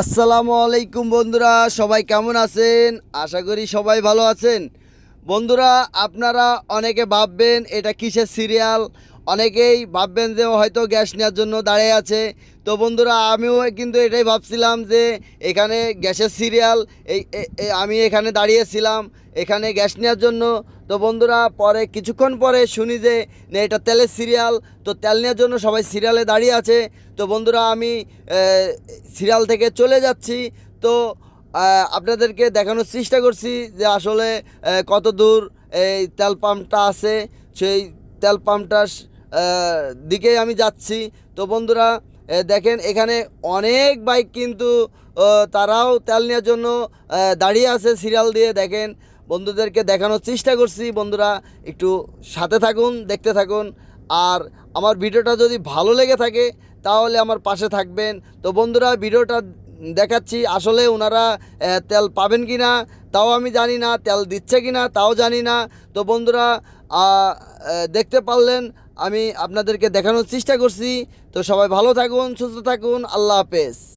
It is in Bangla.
আসসালামু আলাইকুম বন্ধুরা, সবাই কেমন আছেন? আশা করি সবাই ভালো আছেন। বন্ধুরা, আপনারা অনেকে ভাববেন এটা কিসের সিরিয়াল, অনেকেই ভাববেন যে হয়তো গ্যাস নেওয়ার জন্য দাঁড়িয়ে আছে। তো বন্ধুরা, আমিও কিন্তু এটাই ভাবছিলাম যে এখানে গ্যাসের সিরিয়াল, আমি এখানে দাঁড়িয়েছিলাম এখানে গ্যাস নেওয়ার জন্য। তো বন্ধুরা, পরে কিছুক্ষণ পরে শুনি যে না, এটা তেলের সিরিয়াল। তো তেল নেওয়ার জন্য সবাই সিরিয়ালে দাঁড়িয়ে আছে। তো বন্ধুরা, আমি সিরিয়াল থেকে চলে যাচ্ছি। তো আপনাদেরকে দেখানোর চেষ্টা করছি যে আসলে কত দূর এই তেল পাম্পটা আছে। সেই তেল পাম্পটার দিকেই আমি যাচ্ছি। তো বন্ধুরা, দেখেন এখানে অনেক বাইক কিন্তু তারাও তেল নেওয়ার জন্য দাঁড়িয়ে আছে সিরিয়াল দিয়ে। দেখেন, বন্ধুদেরকে দেখানোর চেষ্টা করছি। বন্ধুরা, একটু সাথে থাকুন, দেখতে থাকুন। আর আমার ভিডিওটা যদি ভালো লেগে থাকে তাহলে আমার পাশে থাকবেন। তো বন্ধুরা, ভিডিওটা দেখাচ্ছি। আসলে ওনারা তেল পাবেন কি না তাও আমি জানি না, তেল দিচ্ছে কি না তাও জানি না। তো বন্ধুরা, দেখতে পারলেন আমি আপনাদেরকে দেখানোর চেষ্টা করছি। তো সবাই ভালো থাকুন, সুস্থ থাকুন। আল্লাহ হাফেজ।